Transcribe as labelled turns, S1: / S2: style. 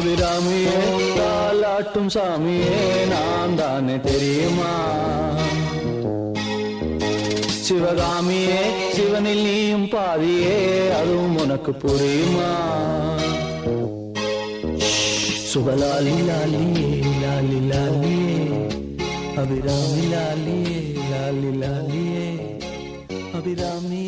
S1: அபிராமியே தாலாட்டும் சாமியே நான் தானே தெரியுமா? சிவகாமியே சிவனில் நீயும் பாதியே அதுவும் உனக்கு புரியுமா? சுபலாலி லாலியே லாலி லாலியே அபிராமி லாலியே லாலி லாலியே அபிராமி